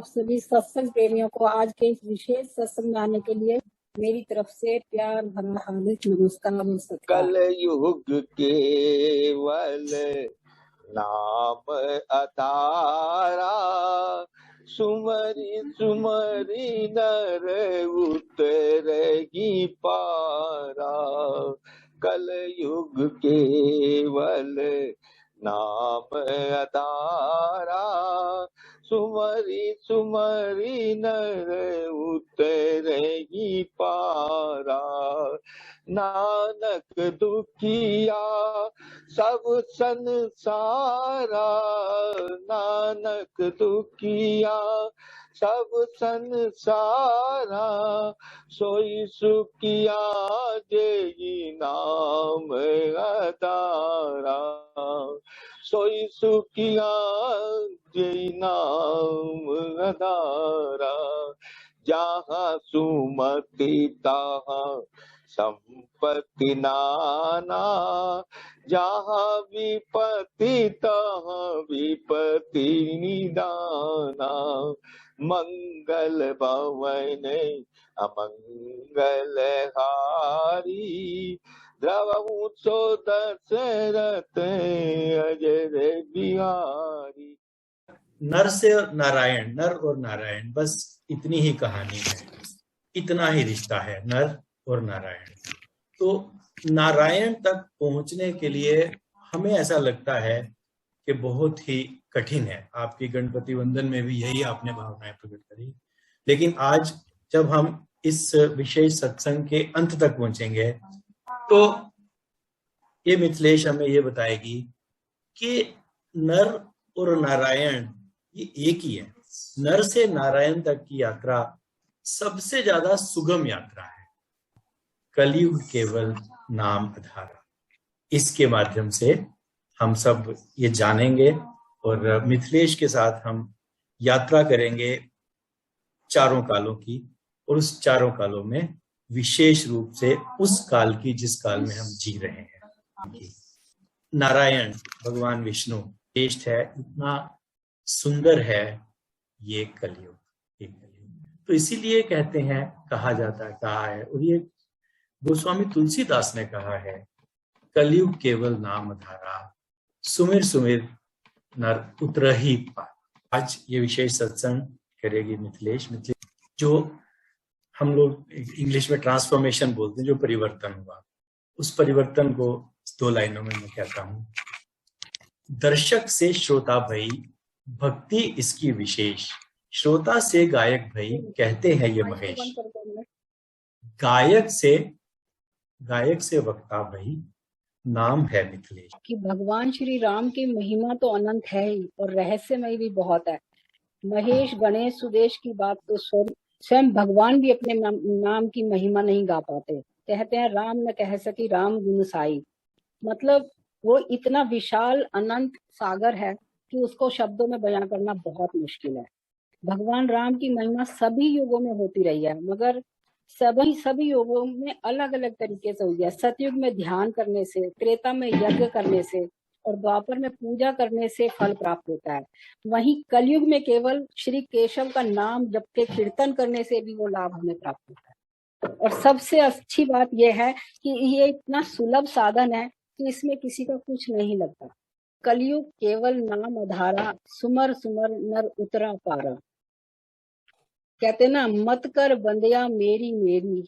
सभी सत्संग प्रेमियों को आज के इस विशेष सत्संग में आने के लिए मेरी तरफ से प्यार भरा हार्दिक नमस्कार और सत्कार। कलयुग केवल नाम अतारा, सुमरी सुमरी नर उतरगी पारा। कलयुग केवल नाम अतारा, सुमरी सुमरी नर उतरगी पारा। नानक दुखिया सब संसारा, नानक दुखिया सब संसारा। सोई सुखिया जेई नाम अतारा, सोई सुखिया जेई नाम अतारा। जहाँ सुमति तहाँ संपत्ति नाना, जहाँ विपत्ति तहाँ विपत्ति निदाना। मंगल भवन अमंगल हारी, द्रवहु सो दशरथ अजर बिहारी। नर से नारायण, नर और नारायण, बस इतनी ही कहानी है, इतना ही रिश्ता है नर और नारायण। तो नारायण तक पहुंचने के लिए हमें ऐसा लगता है कि बहुत ही कठिन है। आपकी गणपति वंदन में भी यही आपने भावनाएं प्रकट करी। लेकिन आज जब हम इस विशेष सत्संग के अंत तक पहुंचेंगे तो ये मिथिलेश हमें ये बताएगी कि नर और नारायण ये एक ही है। नर से नारायण तक की यात्रा सबसे ज्यादा सुगम यात्रा है। कलयुग केवल नाम आधारा, इसके माध्यम से हम सब ये जानेंगे और मिथिलेश के साथ हम यात्रा करेंगे चारों कालों की, और उस चारों कालों में विशेष रूप से उस काल की जिस काल में हम जी रहे हैं। नारायण भगवान विष्णु श्रेष्ठ है, इतना सुंदर है ये कलयुग। तो इसीलिए कहते हैं, कहा जाता है, कहा है, और ये गोस्वामी तुलसीदास ने कहा है, कलयुग केवल नाम धारा, सुमिर सुमिर नर उतरहि पार। आज ये विशेष सत्संग करेगी मिथिलेश। जो हम लोग इंग्लिश में ट्रांसफॉर्मेशन बोलते हैं, जो परिवर्तन हुआ, उस परिवर्तन को 2 लाइनों में मैं कहता हूँ। दर्शक से श्रोता भई, भक्ति इसकी विशेष, श्रोता से गायक भई, कहते हैं ये महेश। गायक से वक्ता भई, नाम है मिथिलेश। कि भगवान श्री राम की महिमा तो अनंत है ही और रहस्यमय भी बहुत है। महेश गणेश सुदेश की बात तो स्वयं भगवान भी अपने नाम की महिमा नहीं गा पाते। कहते हैं राम न कह सकी राम गुण साई। मतलब वो इतना विशाल अनंत सागर है कि उसको शब्दों में बयां करना बहुत मुश्किल है। भगवान राम की महिमा सभी युगों में होती रही है, मगर सभी युगों में अलग अलग तरीके से हुई है। सतयुग में ध्यान करने से, त्रेता में यज्ञ करने से और द्वापर में पूजा करने से फल प्राप्त होता है। वहीं कलयुग में केवल श्री केशव का नाम जप के कीर्तन करने से भी वो लाभ हमें प्राप्त होता है। और सबसे अच्छी बात यह है कि ये इतना सुलभ साधन है कि इसमें किसी का कुछ नहीं लगता। कलयुग केवल नाम आधारा, सुमर सुमर नर उतरा पारा। कहते ना, मत कर बंदिया मेरी मेरी,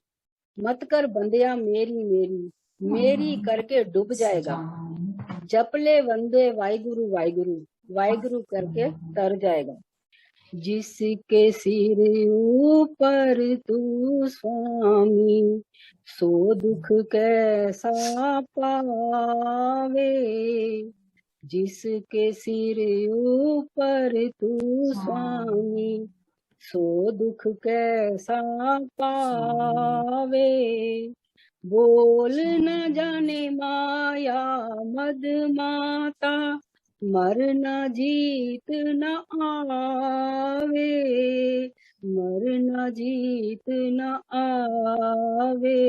मत कर बंदिया मेरी मेरी, मेरी करके डूब जाएगा। जप ले वंदे वाहिगुरु वाहिगुरु, वाहिगुरु करके तर जाएगा। जिसके सिर ऊपर तू स्वामी, सो दुख कैसा पावे। जिसके सिर ऊपर तू स्वामी, सो दुख कैसा पावे। बोल न जाने माया मद माता, मर न जीत न आवे, मर न जीत न आवे।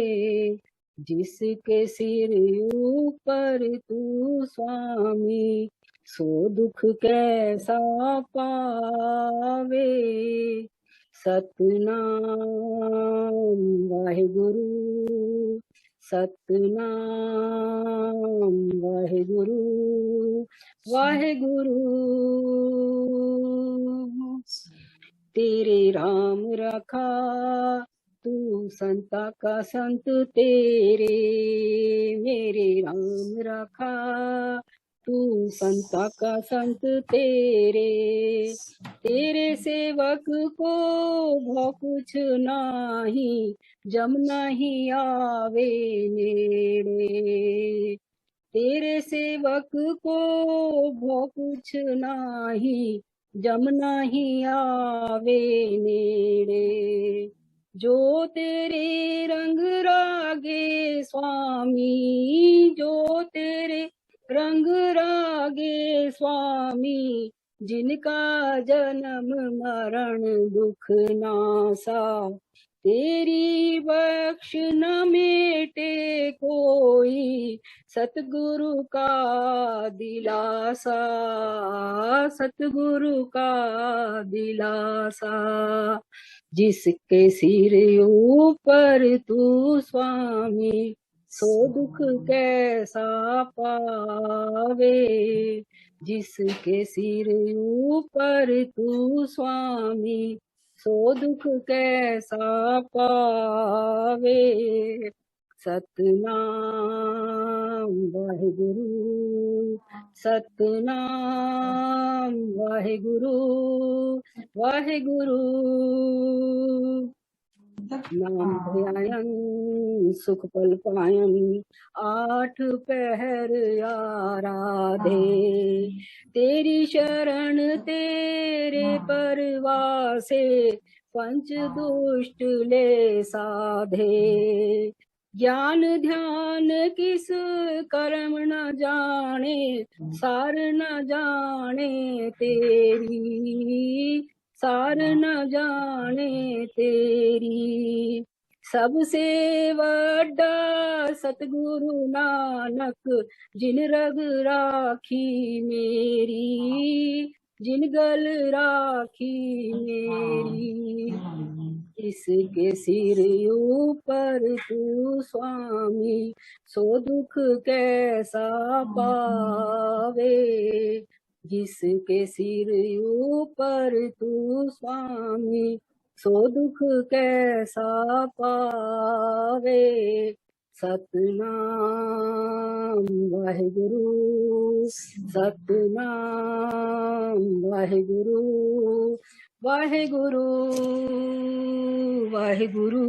जिसके सिर ऊपर तू स्वामी, सो दुख कैसा पावे। सतनाम वाहेगुरु, सतनाम वाहेगुरु, वाहेगुरु। तेरे राम रखा तू संता का संत तेरे, मेरे राम रखा तू संता का संत तेरे। तेरे सेवक को भौ कुछ नाही, जम नहीं आवे नेड़े। तेरे सेवक को भौ कुछ नाही, जम नहीं आवे नेड़े। जो तेरे रंग रागे स्वामी, जो तेरे रंग रागे स्वामी, जिनका जन्म मरण दुख नासा। तेरी बख्श न मेटे कोई, सतगुरु का दिलासा, सतगुरु का दिलासा। जिसके सिर ऊपर तू स्वामी, सो दुख कैसा पावे। जिसके सिर ऊपर तू स्वामी, सो दुख कैसा पावे। सतनाम वाहेगुरु, सतनाम वाहेगुरु, वाहेगुरु। नाम ध्यायन सुख पल पायन, आठ पहर आराधे। तेरी शरण तेरे परवासे, पंच दुष्ट ले साधे। ज्ञान ध्यान किस कर्म न जाने, सार न जाने तेरी, सार न जाने तेरी। सबसे वड्डा सतगुरु नानक, जिन रग राखी मेरी, जिन गल राखी मेरी। इसके सिर ऊपर तू स्वामी, सो दुख कैसा पावे। जिसके सिर ऊपर तू स्वामी, सो दुख कैसा पावे। सतनाम वाहेगुरु, सतनाम वाहेगुरु, वाहेगुरु, वाहेगुरु।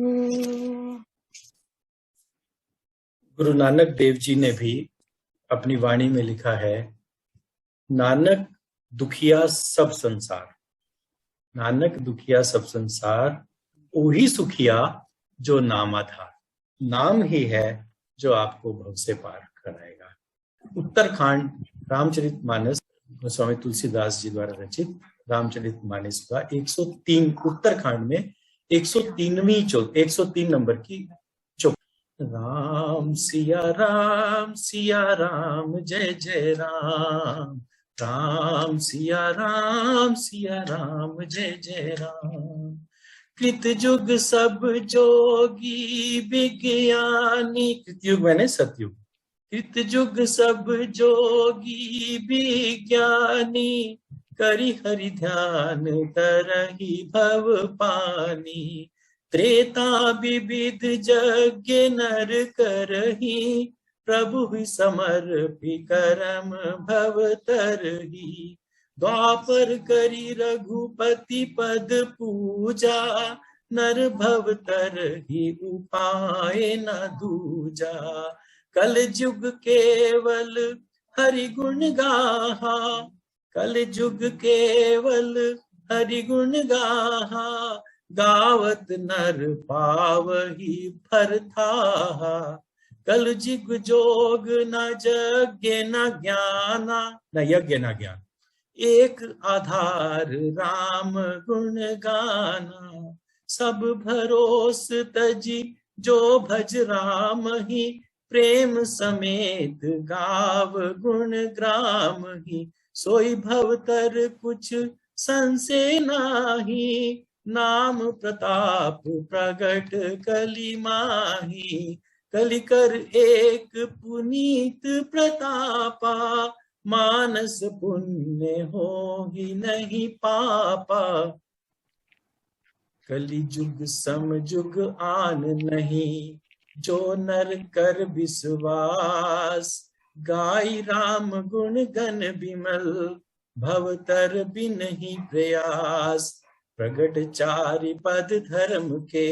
गुरु नानक देव जी ने भी अपनी वाणी में लिखा है, नानक दुखिया सब संसार, नानक दुखिया सब संसार, वही सुखिया जो नाम आधार। नाम ही है जो आपको भव से पार कराएगा। उत्तरकांड रामचरितमानस स्वामी तुलसीदास जी द्वारा रचित रामचरितमानस का 103 उत्तरकांड में 103 नंबर की चौक। राम सिया राम जय जय राम, राम सिया राम जय जय राम। कृत युग सब जोगी विज्ञानी, कृतयुग मैंने सतयुग, कृत युग सब जोगी विज्ञानी, करि हरि ध्यान तरहि भव पानी। त्रेता विविध यज्ञ नर करहि, प्रभु समर्पि करम भव तरहि। द्वापर करी रघुपति पद पूजा, नर भव तरहि उपाय न दूजा। कल युग केवल हरि गुण गाहा, कल युग केवल हरि गुण गाहा। गावत नर पावहि भरथाहा, कल युग जोग न यज्ञ न ज्ञाना, न यज्ञ न ज्ञान, एक आधार राम गुण गाना। सब भरोस तजी जो भज राम ही, प्रेम समेत गाव गुण ग्राम ही। सोई भवतर कुछ संशय नाही, नाम प्रताप प्रगट कली माही। कलि कर एक पुनीत प्रतापा, मानस पुण्य हो ही नहीं पापा। कलि जुग सम जुग आन नहीं, जो नर कर विश्वास। गाई राम गुण गण बिमल, भवतर बिन ही प्रयास। प्रगट चारि पद धर्म के,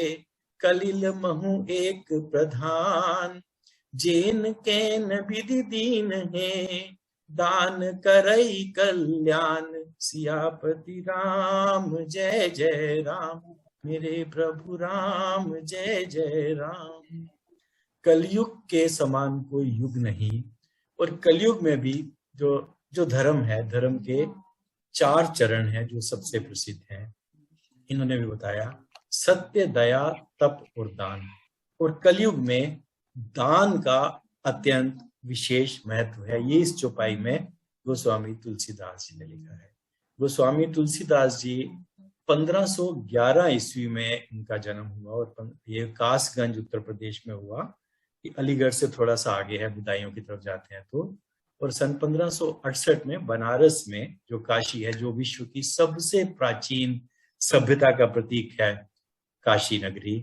कलिल महु एक प्रधान। जेन कैन विधि दीन है, दान करई कल्याण। सियापति राम जय जय राम, मेरे प्रभु राम जय जय राम। कलयुग के समान कोई युग नहीं, और कलयुग में भी जो धर्म है, धर्म के 4 चरण हैं जो सबसे प्रसिद्ध हैं। इन्होंने भी बताया, सत्य, दया, तप और दान। और कलयुग में दान का अत्यंत विशेष महत्व है। ये इस चौपाई में गोस्वामी तुलसीदास जी ने लिखा है। गोस्वामी तुलसीदास जी 1511 ईस्वी में इनका जन्म हुआ, और ये कासगंज उत्तर प्रदेश में हुआ, कि अलीगढ़ से थोड़ा सा आगे है, बुदायूं की तरफ जाते हैं तो। और सन 1568 में बनारस में, जो काशी है, जो विश्व की सबसे प्राचीन सभ्यता का प्रतीक है, काशी नगरी,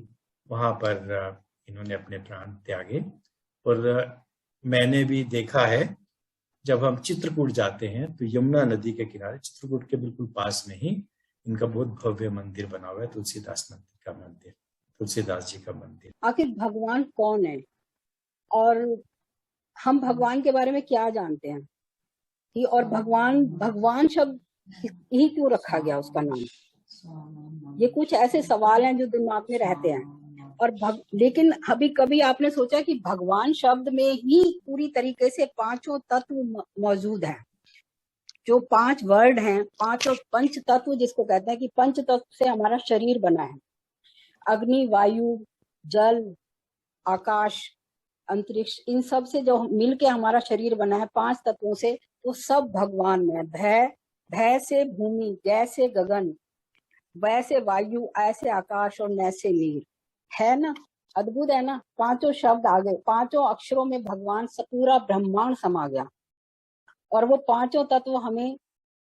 वहां पर इन्होंने अपने प्राण त्यागे। और मैंने भी देखा है, जब हम चित्रकूट जाते हैं तो यमुना नदी के किनारे, चित्रकूट के बिल्कुल पास में ही इनका बहुत भव्य मंदिर बना हुआ है, तुलसीदास नदी का मंदिर, तुलसीदास जी का मंदिर। आखिर भगवान कौन है और हम भगवान के बारे में क्या जानते हैं कि, और भगवान शब्द ही क्यों रखा गया उसका नाम? ये कुछ ऐसे सवाल हैं जो दिमाग में रहते हैं। और लेकिन अभी कभी आपने सोचा कि भगवान शब्द में ही पूरी तरीके से 5 तत्व मौजूद हैं, जो 5 वर्ड हैं, 5 पंच तत्व जिसको कहते हैं, कि पंच तत्व से हमारा शरीर बना है। अग्नि, वायु, जल, आकाश, अंतरिक्ष, इन सब से जो मिलके हमारा शरीर बना है 5 तत्वों से, तो सब भगवान में। भय से भूमि, जैसे गगन, वैसे वायु, ऐसे आकाश और नैसे नीर। है ना, अद्भुत है ना। 5 शब्द आ गए, 5 अक्षरों में भगवान पूरा ब्रह्मांड समा गया। और वो 5 तत्व हमें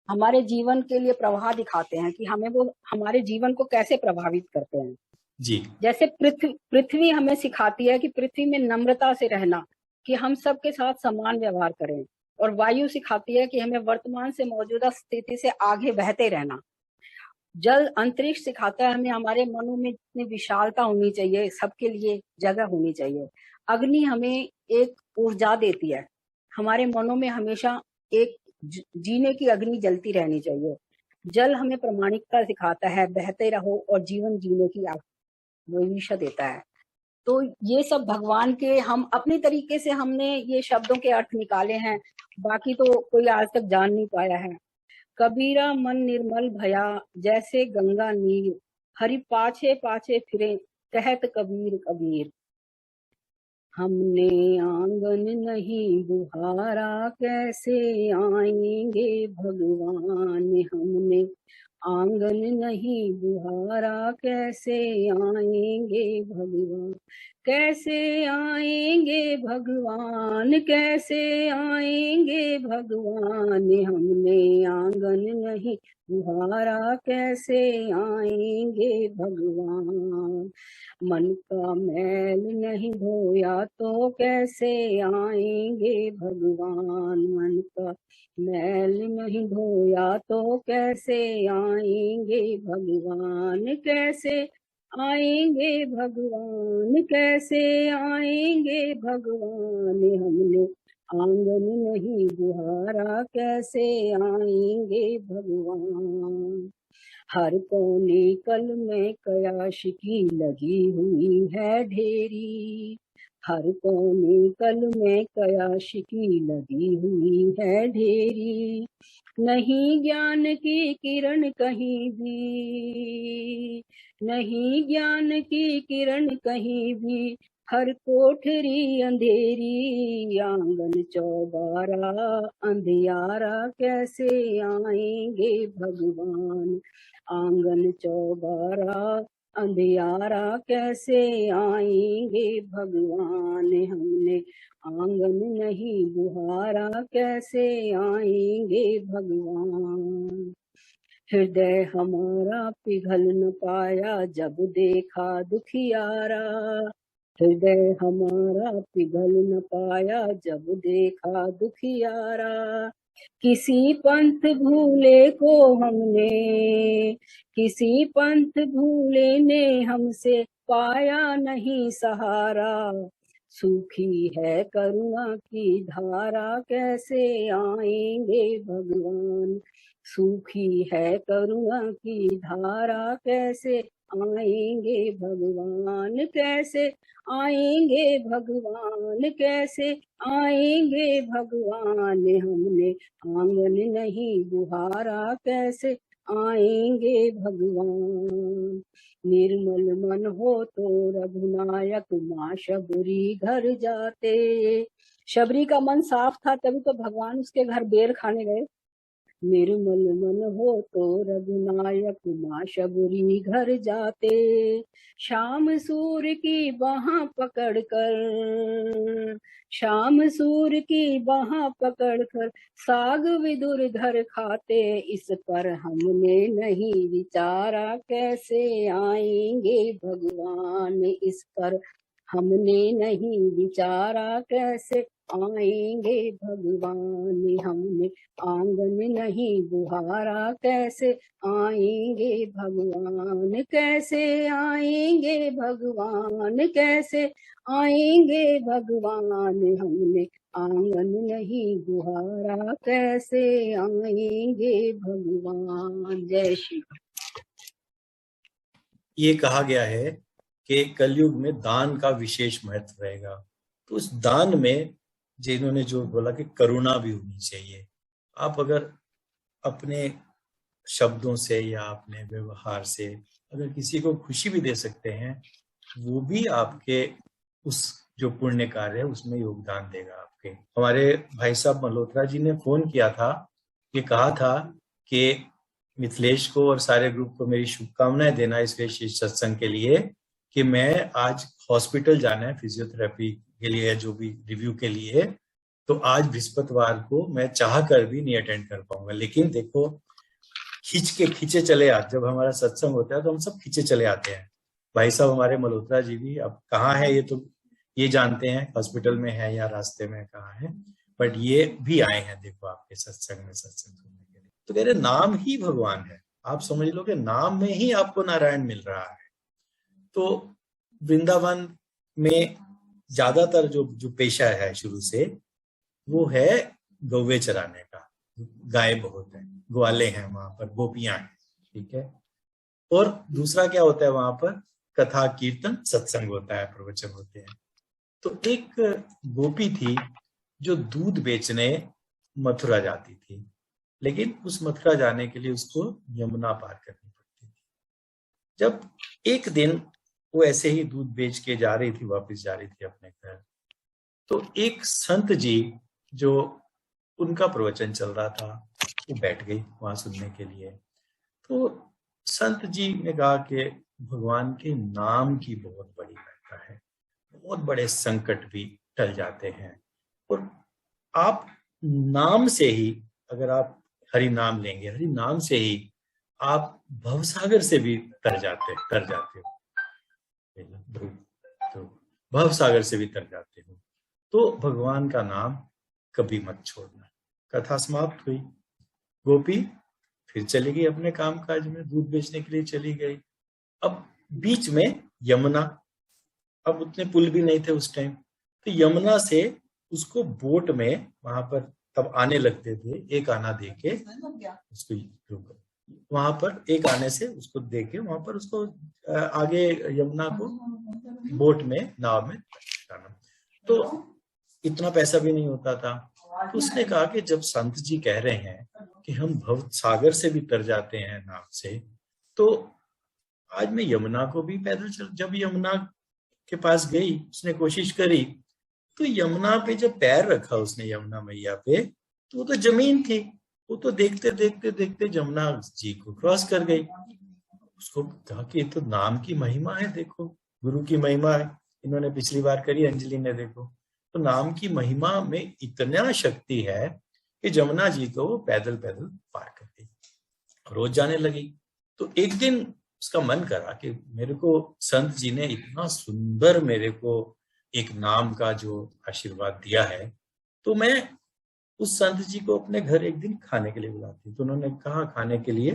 हमारे जीवन के लिए प्रवाह दिखाते हैं कि हमें वो हमारे जीवन को कैसे प्रभावित करते हैं जी। जैसे पृथ्वी हमें सिखाती है कि पृथ्वी में नम्रता से रहना, कि हम सबके साथ समान व्यवहार करें। और वायु सिखाती है कि हमें वर्तमान से मौजूदा स्थिति से आगे बहते रहना। जल, अंतरिक्ष सिखाता है हमें हमारे मनों में जितनी विशालता होनी चाहिए, सबके लिए जगह होनी चाहिए। अग्नि हमें एक ऊर्जा देती है, हमारे मनों में हमेशा एक जीने की अग्नि जलती रहनी चाहिए। जल हमें प्रामाणिकता सिखाता है, बहते रहो और जीवन जीने की भविष्य देता है। तो ये सब भगवान के, हम अपनी तरीके से हमने ये शब्दों के अर्थ निकाले हैं, बाकी तो कोई आज तक जान नहीं पाया है। कबीरा मन निर्मल भया, जैसे गंगा नीर, हरि पाछे पाछे फिरे, कहत कबीर कबीर। हमने आंगन नहीं बुहारा, कैसे आएंगे भगवान। हमने आंगन नहीं बुहारा, कैसे आएंगे भगवान। कैसे आएंगे भगवान, कैसे आएंगे भगवान। हमने आंगन नहीं बुहारा, कैसे आएंगे भगवान। मन का मैल नहीं धोया, तो कैसे आएंगे भगवान। मन का मैल नहीं धोया, तो कैसे आएंगे भगवान। कैसे आएंगे भगवान, कैसे आएंगे भगवान। हमने आंगन नहीं बुहारा, कैसे आएंगे भगवान। हर कोने कल में कयाशिकी लगी हुई है ढेरी, हर कोने कल में कयाशिकी लगी हुई है ढेरी, नहीं ज्ञान की किरण कहीं भी, नहीं ज्ञान की किरण कहीं भी, हर कोठरी अंधेरी, आंगन चौबारा अंधियारा कैसे आएंगे भगवान, आंगन चौबारा अंधियारा कैसे आएंगे भगवान, हमने आंगन नहीं बुहारा कैसे आएंगे भगवान, हृदय हमारा पिघल न पाया जब देखा दुखियारा, हृदय हमारा पिघल न पाया जब देखा दुखियारा, किसी पंथ भूले को हमने, किसी पंथ भूले ने हमसे पाया नहीं सहारा, सूखी है करुणा की धारा कैसे आएंगे भगवान, सूखी है करुणा की धारा कैसे आएंगे भगवान, कैसे आएंगे भगवान, कैसे आएंगे भगवान, हमने आंगन नहीं बुहारा कैसे आएंगे भगवान, निर्मल मन हो तो रघुनायक माँ शबरी घर जाते, शबरी का मन साफ था तभी तो भगवान उसके घर बेर खाने गए, निर्मल मन हो तो रघुनायक माँ शबरी घर जाते, शाम सूर की बाह पकड़ कर, शाम सूर की बाह पकड़ कर साग विदुर धर खाते, इस पर हमने नहीं विचारा कैसे आएंगे भगवान, इस पर हमने नहीं विचारा कैसे आएंगे भगवान, हमने आंगन नहीं बुहारा कैसे आएंगे भगवान, कैसे आएंगे भगवान, कैसे आएंगे भगवान, हमने आंगन नहीं बुहारा कैसे आएंगे भगवान। जय श्री। ये कहा गया है कि कलयुग में दान का विशेष महत्व रहेगा, तो उस दान में जिन्होंने जो बोला कि करुणा भी होनी चाहिए। आप अगर अपने शब्दों से या अपने व्यवहार से अगर किसी को खुशी भी दे सकते हैं, वो भी आपके उस जो पुण्य कार्य है उसमें योगदान देगा आपके। हमारे भाई साहब मल्होत्रा जी ने फोन किया था, ये कहा था कि मिथिलेश को और सारे ग्रुप को मेरी शुभकामनाएं देना इस विशेष सत्संग के लिए, कि मैं आज हॉस्पिटल जाना है फिजियोथेरेपी के लिए, जो भी रिव्यू के लिए, तो आज बृहस्पतिवार को मैं चाह कर भी नहीं अटेंड कर पाऊंगा। लेकिन देखो खींचे चले आते, जब हमारा सत्संग होता है तो हम सब खींचे चले आते हैं। भाई साहब हमारे मल्होत्रा जी भी अब कहाँ है ये तो ये जानते हैं, हॉस्पिटल में है या रास्ते में कहाँ है, बट ये भी आए हैं देखो आपके सत्संग में सत्संग सुनने के लिए। तो कह रहे नाम ही भगवान है, आप समझ लो कि नाम में ही आपको नारायण मिल रहा है। तो वृंदावन में ज्यादातर जो पेशा है शुरू से वो है गौवे चराने का, गाय बहुत है, ग्वाले हैं वहां पर, गोपियां हैं, ठीक है। और दूसरा क्या होता है वहां पर, कथा कीर्तन सत्संग होता है, प्रवचन होते हैं। तो एक गोपी थी जो दूध बेचने मथुरा जाती थी, लेकिन उस मथुरा जाने के लिए उसको यमुना पार करनी पड़ती थी। जब एक दिन वो ऐसे ही दूध बेच के जा रही थी, वापस जा रही थी अपने घर, तो एक संत जी जो उनका प्रवचन चल रहा था वो बैठ गई वहां सुनने के लिए। तो संत जी ने कहा कि भगवान के नाम की बहुत बड़ी महत्ता है, बहुत बड़े संकट भी टल जाते हैं, और आप नाम से ही, अगर आप हरि नाम लेंगे, हरि नाम से ही आप भवसागर से भी तर जाते हो, तो भवसागर से भी तर जाते हो। तो भगवान का नाम कभी मत छोड़ना। कथा समाप्त हुई, गोपी फिर चली गई अपने काम काज में, दूध बेचने के लिए चली गई। अब बीच में यमुना, अब उतने पुल भी नहीं थे उस टाइम, तो यमुना से उसको बोट में वहां पर तब आने लगते थे, एक आना देके उसको वहां पर एक आने से उसको देके वहां पर उसको आगे यमुना को बोट में, नाव में जाना। तो इतना पैसा भी नहीं होता था। तो उसने कहा कि जब संत जी कह रहे हैं कि हम भव सागर से भी तर जाते हैं नाव से, तो आज मैं यमुना को भी पैदल चल। जब यमुना के पास गई, उसने कोशिश करी, तो यमुना पे जब पैर रखा उसने, यमुना मैया पे, तो वो तो जमीन थी। वो तो देखते देखते देखते यमुना जी को क्रॉस कर गई। उसको कहा कि ये तो नाम की महिमा है, देखो गुरु की महिमा है। इन्होंने पिछली बार करी, अंजलि ने, देखो तो नाम की महिमा में इतना शक्ति है कि जमुना जी को वो पैदल पैदल पार कर गई, रोज जाने लगी। तो एक दिन उसका मन करा कि मेरे को संत जी ने इतना सुंदर मेरे को एक नाम का जो आशीर्वाद दिया है, तो मैं उस संत जी को अपने घर एक दिन खाने के लिए बुलाती। तो उन्होंने कहा खाने के लिए,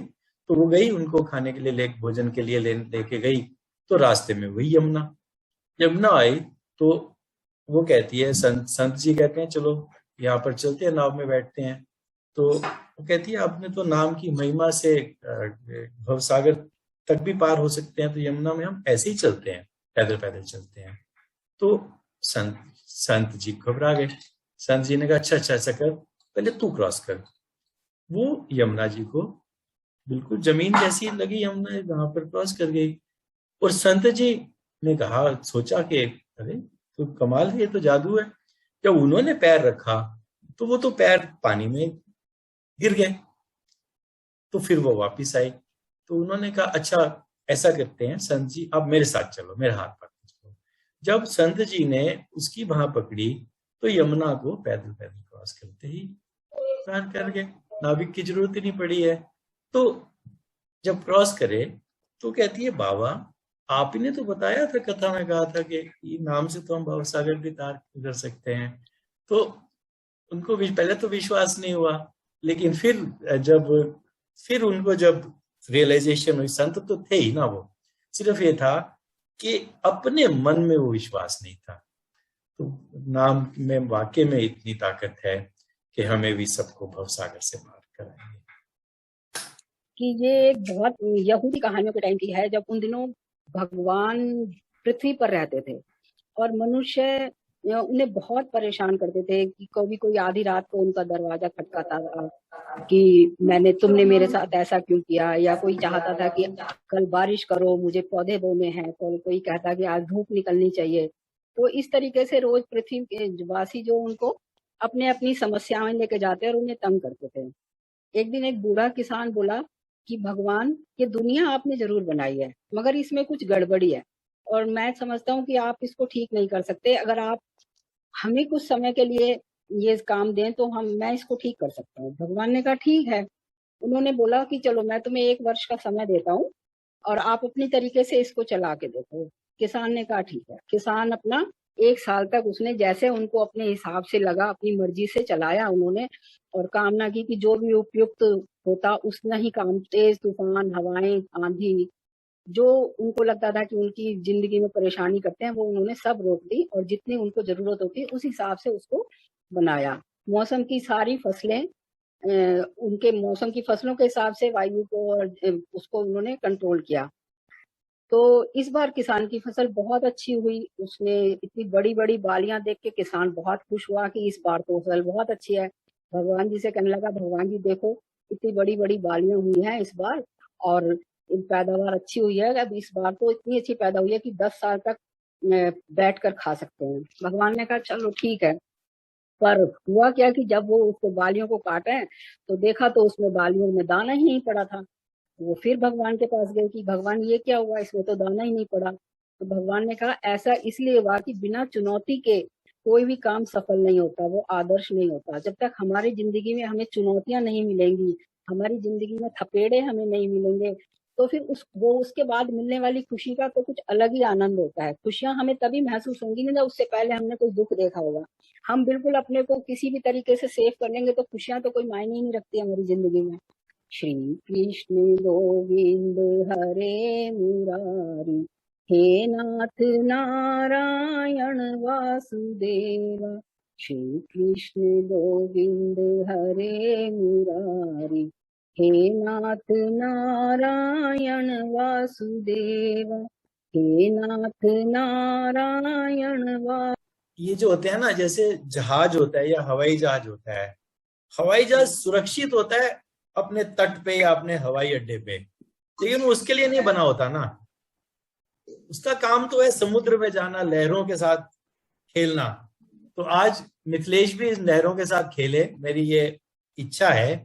तो वो गई, उनको खाने के लिए भोजन के लिए लेके गई। तो रास्ते में वही यमुना आई। तो वो कहती है, संत जी कहते हैं चलो यहाँ पर चलते हैं, नाव में बैठते हैं। तो वो कहती है आपने तो नाम की महिमा से भवसागर तक भी पार हो सकते हैं, तो यमुना में हम ऐसे ही चलते हैं, पैदल पैदल चलते हैं। तो संत जी घबरा गए। संत जी ने कहा अच्छा अच्छा कर, पहले तू क्रॉस कर। वो यमुना जी को बिल्कुल जमीन जैसी लगी, यमुना वहां पर क्रॉस कर गई। और संत जी ने कहा, सोचा कि अरे तो कमाल है, ये तो जादू है। जब उन्होंने पैर रखा तो वो तो पैर पानी में गिर गए। तो फिर वो वापिस आई। तो उन्होंने कहा अच्छा ऐसा करते हैं संत जी, आप मेरे साथ चलो, मेरे हाथ पकड़ चलो। जब संत जी ने उसकी बाह पकड़ी तो यमुना को पैदल पैदल क्रॉस करते ही पार कर गए, नाविक की जरूरत ही नहीं पड़ी है। तो जब क्रॉस करे तो कहती है बाबा आप ही ने तो बताया था, कथा में कहा था कि नाम से तो हम भवसागर भी पार कर सकते हैं। तो उनको पहले तो विश्वास नहीं हुआ, लेकिन फिर उनको जब रियलाइजेशन हुई, संत तो थे ही ना, वो सिर्फ ये था कि अपने मन में वो विश्वास नहीं था। तो नाम में वाकई में इतनी ताकत है कि हमें भी सबको भवसागर से पार कराएंगे। कि ये एक बहुत यहूदी कहानियों के टाइम की है, जब उन दिनों भगवान पृथ्वी पर रहते थे और मनुष्य उन्हें बहुत परेशान करते थे कि कभी कोई आधी रात को उनका दरवाजा खटकाता था कि तुमने मेरे साथ ऐसा क्यों किया, या कोई चाहता था कि कल बारिश करो, मुझे पौधे बोने हैं, तो कोई कहता कि आज धूप निकलनी चाहिए। तो इस तरीके से रोज पृथ्वी के वासी जो उनको अपनी समस्याएं लेके जाते और उन्हें तंग करते थे। एक दिन एक बूढ़ा किसान बोला कि भगवान, ये दुनिया आपने जरूर बनाई है, मगर इसमें कुछ गड़बड़ी है और मैं समझता हूँ कि आप इसको ठीक नहीं कर सकते। अगर आप हमें कुछ समय के लिए ये काम दें तो मैं इसको ठीक कर सकता हूँ। भगवान ने कहा ठीक है। उन्होंने बोला कि चलो मैं तुम्हें 1 वर्ष का समय देता हूँ और आप अपनी तरीके से इसको चला के देखो। किसान ने कहा ठीक है। किसान अपना 1 साल तक उसने जैसे उनको अपने हिसाब से लगा, अपनी मर्जी से चलाया उन्होंने, और कामना की कि जो भी उपयुक्त होता उतना ही काम, तेज तूफान, हवाएं, आंधी, जो उनको लगता था कि उनकी जिंदगी में परेशानी करते हैं, वो उन्होंने सब रोक दी और जितनी उनको जरूरत होती है उस हिसाब से उसको बनाया। मौसम की सारी फसलें, उनके मौसम की फसलों के हिसाब से वायु को और उसको उन्होंने कंट्रोल किया। तो इस बार किसान की फसल बहुत अच्छी हुई। उसने इतनी बड़ी बड़ी बालियां देख के किसान बहुत खुश हुआ कि इस बार तो फसल बहुत अच्छी है। भगवान जी से कहने लगा, भगवान जी देखो इतनी बड़ी बड़ी बालियां हुई हैं इस बार, और पैदावार अच्छी हुई है। अब इस बार तो इतनी अच्छी पैदा हुई है कि 10 साल तक बैठ कर खा सकते हैं। भगवान ने कहा चलो ठीक है। पर हुआ क्या कि जब वो उसको बालियों को काटे तो देखा तो उसमें बालियों में दाना ही नहीं पड़ा था। वो फिर भगवान के पास गए कि भगवान ये क्या हुआ, इसमें तो दाना ही नहीं पड़ा। तो भगवान ने कहा ऐसा इसलिए हुआ कि बिना चुनौती के कोई भी काम सफल नहीं होता, वो आदर्श नहीं होता। जब तक हमारी जिंदगी में हमें चुनौतियां नहीं मिलेंगी, हमारी जिंदगी में थपेड़े हमें नहीं मिलेंगे, तो फिर उसके बाद मिलने वाली खुशी का तो कुछ अलग ही आनंद होता है। खुशियां हमें तभी महसूस होंगी नहीं जब उससे पहले हमने कोई दुख देखा होगा। हम बिल्कुल अपने को किसी भी तरीके से सेफ कर लेंगे तो खुशियां तो कोई मायने ही नहीं रखती हमारी जिंदगी में। श्री कृष्ण गोविंद हरे मुरारी, हे नाथ नारायण वासुदेव। श्री कृष्ण गोविंद हरे मुरारी, हे नाथ नारायण वासुदेव। हे नाथ नारायण ये जो होते हैं ना, जैसे जहाज होता है या हवाई जहाज होता है, हवाई जहाज सुरक्षित होता है अपने तट पे या अपने हवाई अड्डे पे, लेकिन वो उसके लिए नहीं बना होता ना। उसका काम तो है समुद्र में जाना, लहरों के साथ खेलना। तो आज मिथिलेश भी इन लहरों के साथ खेले, मेरी ये इच्छा है।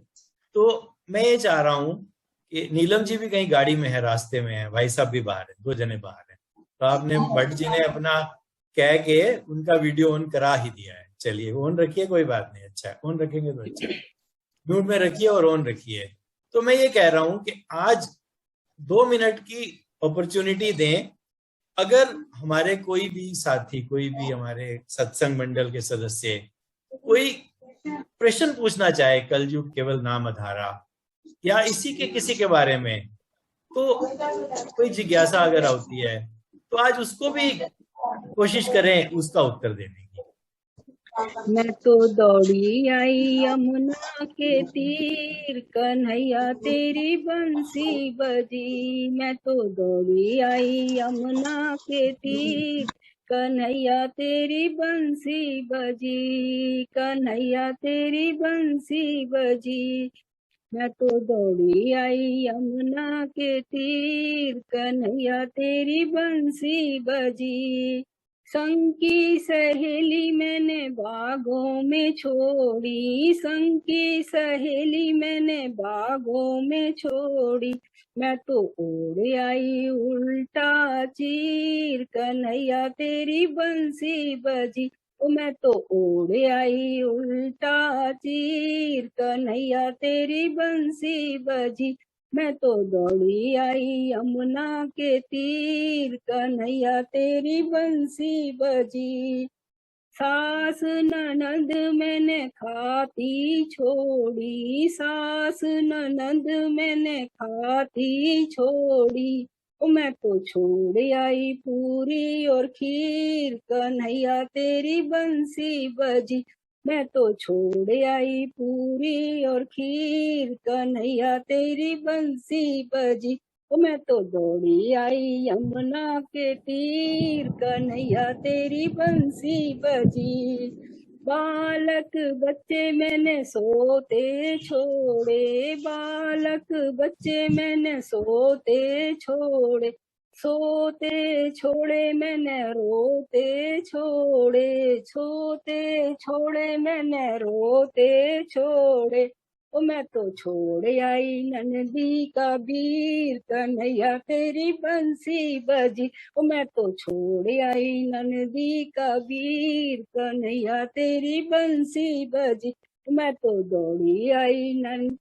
तो मैं ये चाह रहा हूँ कि नीलम जी भी कहीं गाड़ी में है, रास्ते में है, भाई साहब भी बाहर है, 2 जने बाहर है। तो आपने भट्ट जी ने अपना कह के उनका वीडियो ऑन करा ही दिया है। चलिए ऑन रखिए, कोई बात नहीं, अच्छा ऑन रखेंगे तो अच्छा, म्यूट में रखिए और ऑन रखिए। तो मैं ये कह रहा हूं कि आज 2 मिनट की अपॉर्चुनिटी दें। अगर हमारे कोई भी साथी, कोई भी हमारे सत्संग मंडल के सदस्य कोई प्रश्न पूछना चाहे, कलयुग केवल नाम अधारा या इसी के किसी के बारे में, तो कोई जिज्ञासा अगर होती है तो आज उसको भी कोशिश करें उसका उत्तर देने की। मैं तो दौड़ी आई यमुना के तीर, कन्हैया तेरी बंसी बजी। मैं तो दौड़ी आई यमुना के तीर, कन्हैया तेरी बंसी बजी, कन्हैया तेरी बंसी बजी। मैं तो दौड़ी आई यमुना के तीर, कन्हैया तेरी बंसी बजी। संग की सहेली मैंने बागों में छोड़ी, संग की सहेली मैंने बागों में छोड़ी। मैं तो ओढ़ आई उल्टा चीर, कन्हैया तेरी बंसी बजी। मैं तो ओढ़ आई उल्टा चीर, कन्हैया तेरी बंसी बजी। मैं तो दौड़ी आई यमुना के तीर, कन्हैया तेरी बंसी बजी। सास ननद मैंने खाती छोड़ी, सास ननद मैंने खाती छोड़ी। मैं तो छोड़ आई पूरी और खीर, कन्हैया तेरी बंसी बजी। मैं तो छोड़ आई पूरी और खीर, कन्हैया तेरी बंसी बजी। मैं तो दौड़ी आई यमुना के तीर, कन्हैया तेरी बंसी बजी। बालक बच्चे मैंने सोते छोड़े, बालक बच्चे मैंने सोते छोड़े। सोते छोड़े मैंने रोते छोड़े, सोते छोड़े मैंने रोते छोड़े। मैं तो छोड़ आई नंदी का बीर, कन्हैया तेरी बंसी बजी। मैं तो छोड़ आई नंदी का बीर, कन्हैया तेरी बंसी बजी। मैं तो दौड़ी आई नंद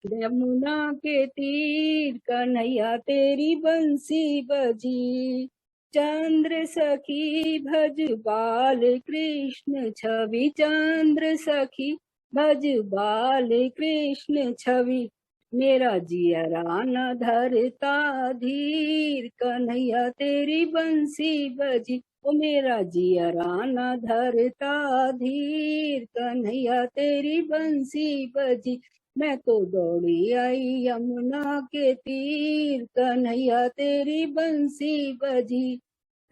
यमुना के तीर, कन्हैया तेरी बंसी बजी। चंद्र सखी भज बाल कृष्ण छवि, चंद्र सखी भज बाल कृष्ण छवि। मेरा जियरा न धरता धीर, कन्हैया तेरी बंसी बजी। मेरा जियरा न धरता धीर, कन्हैया तेरी बंसी बजी। मैं तो दौड़ी आई यमुना के तीर, कन्हैया तेरी बंसी बजी,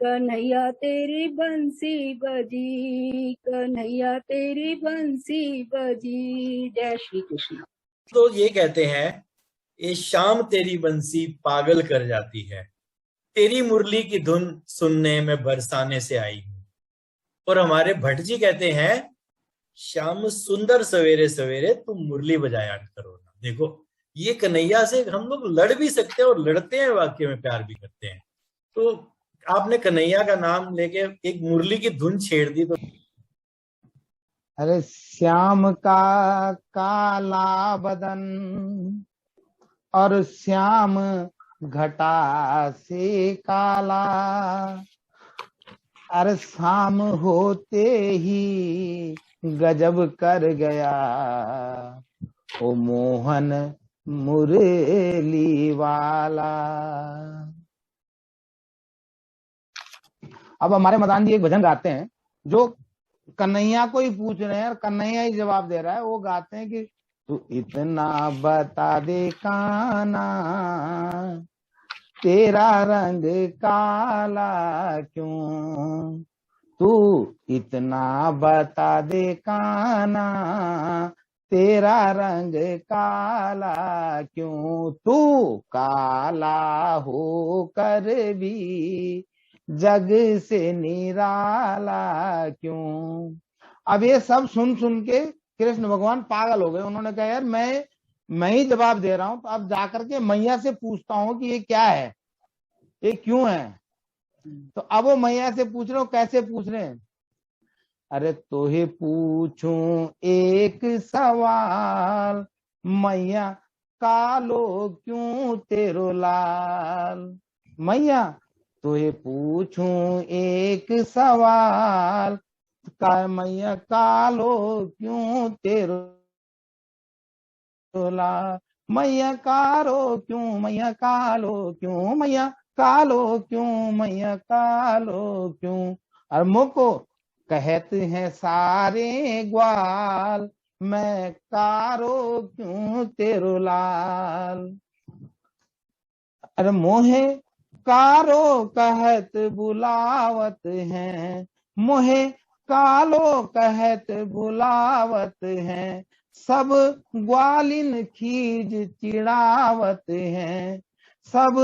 कन्हैया तेरी बंसी बजी, कन्हैया तेरी बंसी बजी। जय श्री कृष्ण। तो ये कहते हैं, ये शाम तेरी बंसी पागल कर जाती है, तेरी मुरली की धुन सुनने में बरसाने से आई हूं। और हमारे भट्ट जी कहते हैं, श्याम सुंदर सवेरे सवेरे तुम मुरली बजाया करो ना। देखो, ये कन्हैया से हम लोग लड़ भी सकते हैं और लड़ते हैं, वाकई में प्यार भी करते हैं। तो आपने कन्हैया का नाम लेके एक मुरली की धुन छेड़ दी तो अरे श्याम का काला बदन और श्याम घटा से काला, अरे शाम होते ही गजब कर गया ओ मोहन मुरली वाला। अब हमारे मदान जी एक भजन गाते हैं जो कन्हैया को ही पूछ रहे हैं और कन्हैया ही जवाब दे रहा है। वो गाते हैं कि तू इतना बता दे काना, तेरा रंग काला क्यों, तू इतना बता दे कान्हा, तेरा रंग काला क्यों, तू काला हो कर भी जग से निराला क्यों। अब ये सब सुन सुन के कृष्ण भगवान पागल हो गए। उन्होंने कहा यार मैं ही जवाब दे रहा हूं, तो अब जाकर के मैया से पूछता हूं कि ये क्या है, ये क्यों है। तो अब वो मैया से पूछ रहे हो, कैसे पूछ रहे हैं, अरे तोहे पूछूं एक सवाल, मैया कालो क्यों तेरो लाल। मैया तोहे पूछूं एक सवाल, मैया कालो क्यों तेरो लाल। मैया कालो क्यों, मैया कालो क्यों, मैया कालो क्यों, मैया कालो क्यों। और मुझको कहते हैं सारे ग्वाल, मैं कारो क्यों तेरो लाल। अरे मोहे कारो कहत बुलावत हैं, मोहे कालो कहत बुलावत हैं, सब ग्वालिन खीज चिड़ावत हैं, सब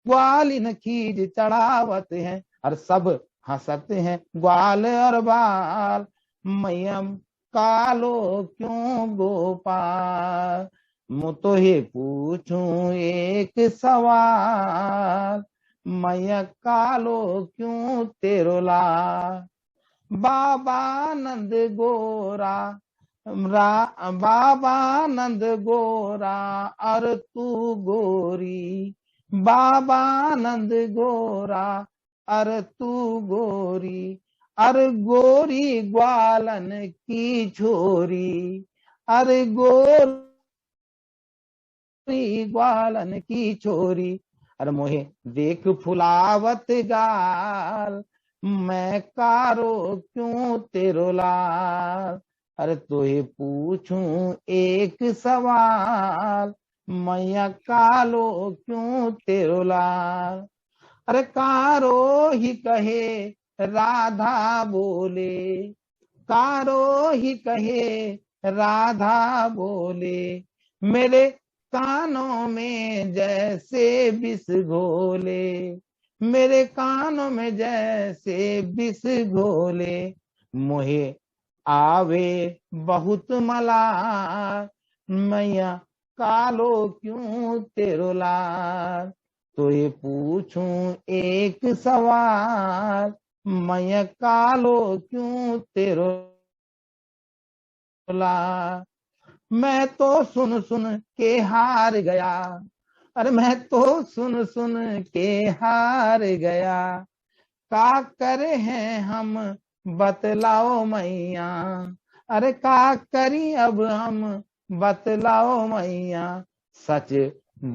ग्वालिन खीज चढ़ावत हैं, और सब हंसते हैं ग्वाल और बाल, मैयम कालो क्यों गोपाल। मैं तो ही पूछूं एक सवाल, मैया कालो क्यों तेरो लाल। बाबा नंद गोरा बाबा नंद गोरा और तू गोरी, बाबा नंद गोरा और तू गोरी, अरे गोरी ग्वालन की छोरी, अरे गोरी ग्वालन की छोरी। अरे मोहे देख फुलावत गाल, मैं कारो क्यों तेरो लाल। अरे तोहे पूछूं एक सवाल, मैया कालो क्यों तेरो लाल। अरे कारो ही कहे राधा बोले, कारो ही कहे राधा बोले, मेरे कानों में जैसे विष घोले, मेरे कानों में जैसे विष घोले। मोहे आवे बहुत मलाल, मैया कालो क्यों तेरो लाल। तो ये पूछूं एक सवाल, मैया कालो क्यों तेरो लाल। मैं तो सुन सुन के हार गया, अरे मैं तो सुन सुन के हार गया, का करे हैं हम बतलाओ मैया, अरे का करी अब हम बतलाओ मैया। सच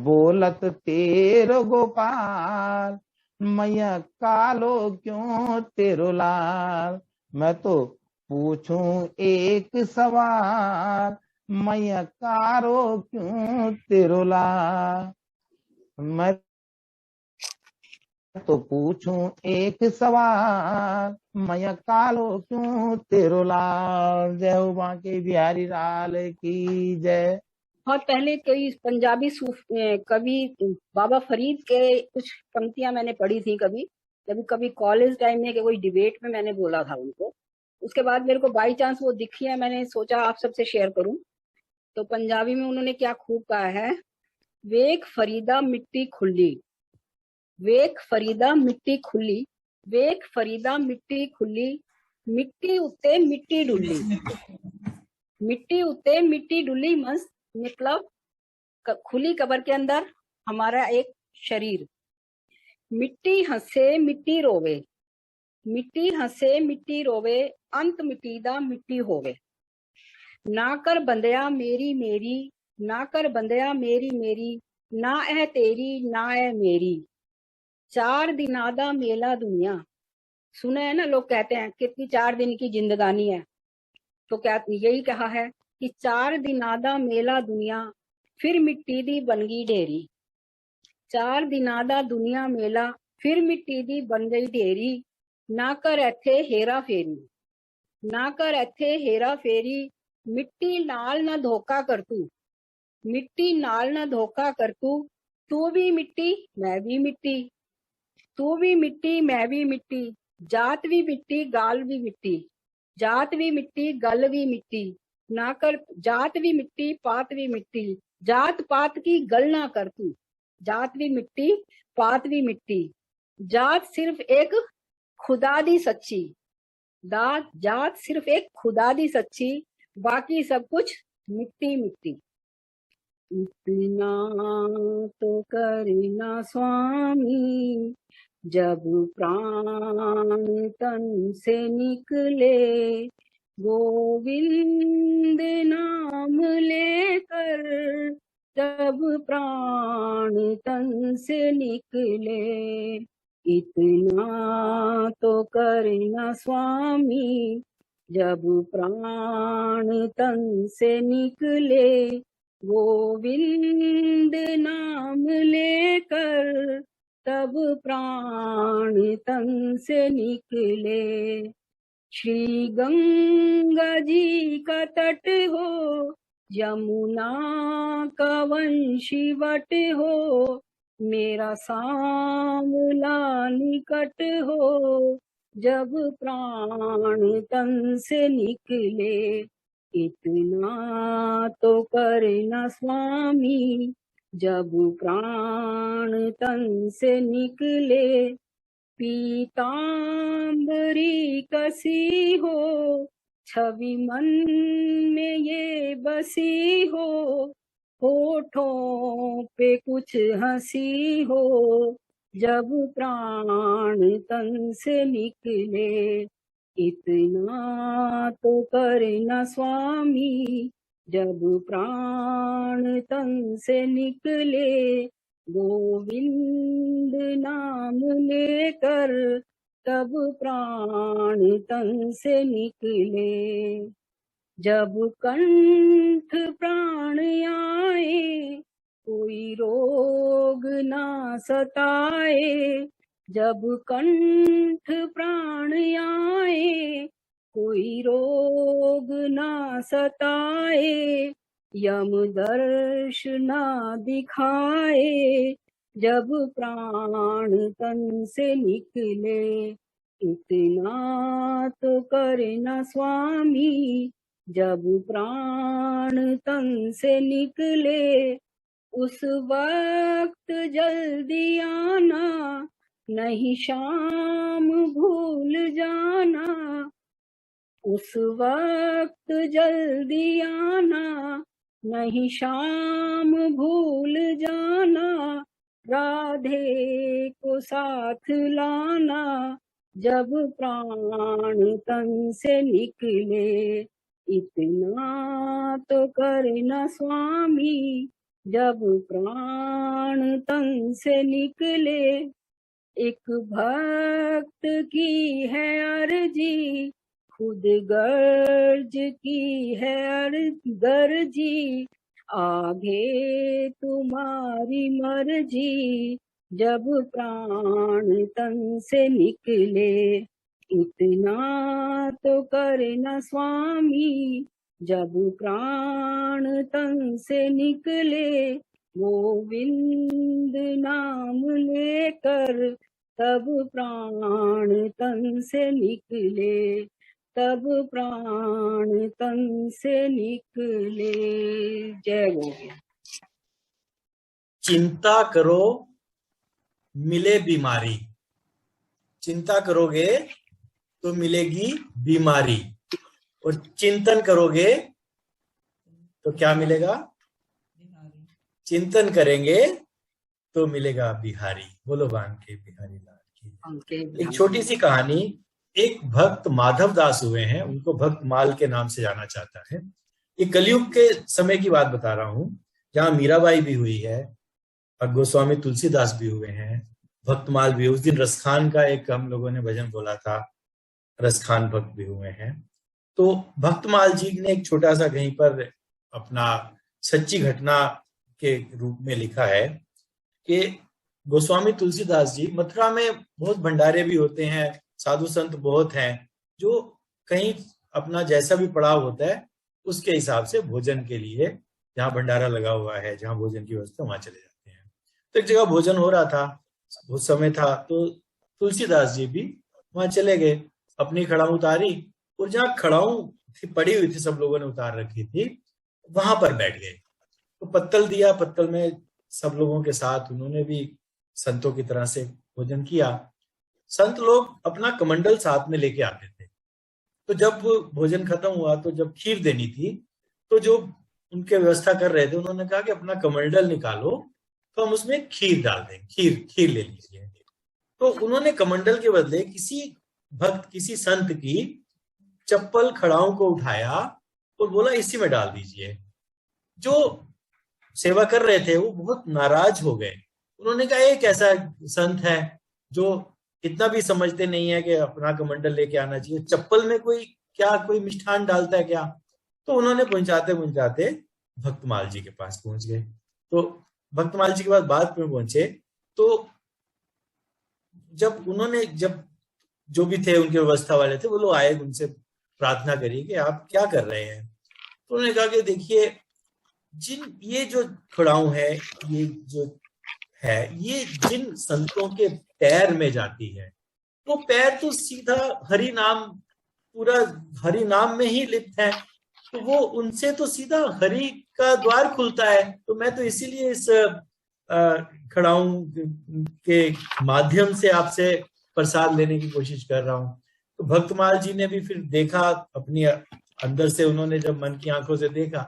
बोलत तेरो गोपाल, मैया कालो क्यों तेरो लाल। मैं तो पूछूं एक सवाल, मैया कारो क्यों तेरो लाल। मैं तो पूछूं एक सवाल, मैया कालो क्यों तेरो लाल। जय हो बांके बिहारी लाल की जय। बहुत पहले कई पंजाबी कवि बाबा फरीद के कुछ पंक्तियां मैंने पढ़ी थी कभी कभी कॉलेज टाइम में, कोई डिबेट में मैंने बोला था उनको। उसके बाद मेरे को बाई चांस वो दिखी है, मैंने सोचा आप सबसे शेयर करूं। तो पंजाबी में उन्होंने क्या खूब कहा है, वेख फरीदा मिट्टी खुली, वेख फरीदा मिट्टी खुली, वेख फरीदा मिट्टी खुली, मिट्टी उत्ते मिट्टी डुली, मिट्टी उत्ते मिट्टी डुली मस्त मतलब खुली कब्र के अंदर हमारा एक शरीर। मिट्टी हंसे मिट्टी रोवे, मिट्टी हंसे मिट्टी रोवे, अंत मिट्टी दा मिट्टी होवे। ना कर बंदया मेरी मेरी, ना कर बंदया मेरी मेरी, ना है तेरी ना है मेरी। चार दिना दा मेला दुनिया, सुना है ना, लोग कहते हैं कितनी 4 दिन की जिंदगानी है। तो क्या यही कहा है कि 4 दिना दा मेला दुनिया, फिर मिट्टी दी बनगी ढेरी। 4 दिना दा दुनिया मेला, फिर मिट्टी दी बन गई ढेरी, ना कर इत्थे हेरा फेरी, ना कर इत्थे हेरा फेरी, मिट्टी नाल ना धोखा कर तू, मिट्टी नाल ना धोखा कर तू भी मिट्टी मैं भी मिट्टी, तू भी मिट्टी मैं भी मिट्टी, जात भी मिट्टी गाल भी मिट्टी, जात भी मिट्टी गल भी मिट्टी, ना कर जात भी मिट्टी पात भी मिट्टी, जात पात की गल ना कर तू, जात भी मिट्टी पात भी मिट्टी, जात सिर्फ एक खुदा दी सच्ची, जात सिर्फ एक खुदा दी सच्ची, बाकी सब कुछ मिट्टी मिट्टी। इतना तो करना स्वामी, जब प्राण तन से निकले, गोविंद नाम लेकर, तब प्राण तन से निकले। इतना तो करना स्वामी, जब प्राण तन से निकले, गोविंद नाम लेकर, तब प्राण तन से निकले। श्री गंगा जी का तट हो, यमुना का वंशीवट हो, मेरा सांवला निकट हो, जब प्राण तन से निकले। इतना तो करना स्वामी, जब प्राण तन से निकले, पीतांबरी कसी हो, छवि मन में ये बसी हो, होठों पे कुछ हंसी हो, जब प्राण तन से निकले। इतना तो करना स्वामी, जब प्राण तन से निकले, गोविंद नाम लेकर, तब प्राण तन से निकले। जब कंठ प्राण आए, कोई रोग ना सताए, जब कंठ प्राण आए, कोई रोग ना सताए, यम दर्श ना दिखाए, जब प्राण तन से निकले। इतना तो करना स्वामी, जब प्राण तन से निकले, उस वक्त जल्दी आना, नहीं शाम भूल जाना, उस वक्त जल्दी आना, नहीं शाम भूल जाना, राधे को साथ लाना, जब प्राण तन से निकले। इतना तो करना स्वामी, जब प्राण तन से निकले। एक भक्त की है अर्जी, खुद गर्ज की है गर्जी, आगे तुम्हारी मर्जी, जब प्राण तन से निकले। इतना तो करना स्वामी, जब प्राण तन से निकले, गोविंद नाम लेकर, तब प्राण तन से निकले, तब प्राण तन से निकले। जय गोविंद। चिंता करो मिले बीमारी, चिंता करोगे तो मिलेगी बीमारी, और चिंतन करोगे तो क्या मिलेगा? चिंतन करेंगे तो मिलेगा बिहारी। बोलो बांके बिहारी लाल की। एक छोटी सी कहानी, एक भक्त माधव दास हुए हैं, उनको भक्त माल के नाम से जाना जाता है। ये कलयुग के समय की बात बता रहा हूं, जहां मीराबाई भी हुई है और गोस्वामी तुलसीदास भी हुए हैं, भक्तमाल भी। उस दिन रसखान का एक हम लोगों ने भजन बोला था, रसखान भक्त भी हुए हैं। तो भक्तमाल जी ने एक छोटा सा कहीं पर अपना सच्ची घटना के रूप में लिखा है कि गोस्वामी तुलसीदास जी, मथुरा में बहुत भंडारे भी होते हैं, साधु संत बहुत हैं, जो कहीं अपना जैसा भी पड़ाव होता है उसके हिसाब से भोजन के लिए, जहाँ भंडारा लगा हुआ है, जहाँ भोजन की व्यवस्था, वहां चले जाते हैं। तो एक जगह भोजन हो रहा था, बहुत समय था, तो तुलसीदास जी भी वहां चले गए, अपनी खड़ाऊ उतारी और जहाँ खड़ाऊ पड़ी हुई थी, सब लोगों ने उतार रखी थी, वहां पर बैठ गए। तो पत्तल दिया, पत्तल में सब लोगों के साथ उन्होंने भी संतों की तरह से भोजन किया। संत लोग अपना कमंडल साथ में लेके आते थे, तो जब भोजन खत्म हुआ तो जब खीर देनी थी, तो जो उनके व्यवस्था कर रहे थे उन्होंने कहा कि अपना कमंडल निकालो, तो हम उसमें खीर डाल दें, खीर ले लीजिए। तो उन्होंने कमंडल के बदले किसी भक्त, किसी संत की चप्पल खड़ाऊ को उठाया और बोला इसी में डाल दीजिए। जो सेवा कर रहे थे वो बहुत नाराज हो गए। उन्होंने कहा एक ऐसा संत है जो इतना भी समझते नहीं है कि अपना कमंडल लेके आना चाहिए, चप्पल में कोई मिष्ठान डालता है क्या? तो उन्होंने पहुंचाते पहुंचाते भक्तमाल जी के पास पहुंच गए। तो भक्तमाल जी के पास बाद में पहुंचे, तो जब जो भी थे उनके व्यवस्था वाले थे, वो लोग आए, उनसे प्रार्थना करी कि आप क्या कर रहे हैं। तो उन्होंने कहा कि देखिए, ये जो खड़ाऊ है, ये जो है, ये जिन संतों के पैर में जाती है, वो पैर तो सीधा हरि नाम, पूरा हरि नाम में ही लिप्त है, तो वो उनसे तो सीधा हरि का द्वार खुलता है। तो मैं तो इसीलिए इस खड़ाऊ के माध्यम से आपसे प्रसाद लेने की कोशिश कर रहा हूँ। तो भक्तमाल जी ने भी फिर देखा, अपनी अंदर से उन्होंने जब मन की आंखों से देखा,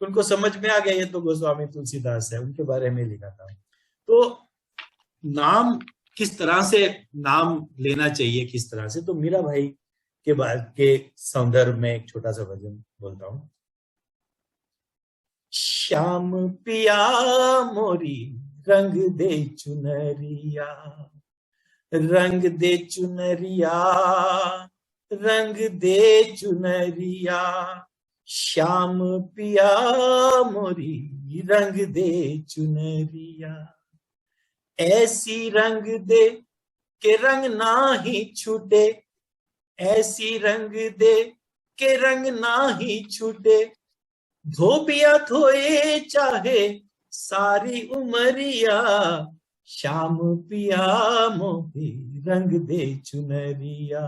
तो उनको समझ में आ गया ये तो गोस्वामी तुलसीदास है, उनके बारे में लिखा था। तो नाम किस तरह से नाम लेना चाहिए, किस तरह से, तो मीरा भाई के बाद के संदर्भ में एक छोटा सा भजन बोलता हूँ। श्याम पिया मोरी रंग दे चुनरिया, रंग दे चुनरिया, रंग दे चुनरिया, श्याम पिया मोरी रंग दे चुनरिया, ऐसी रंग दे के रंग ना ही छूटे, ऐसी रंग दे के रंग ना ही छूटे, धोबिया धोए चाहे सारी उमरिया, श्याम पिया मोहे रंग दे चुनरिया,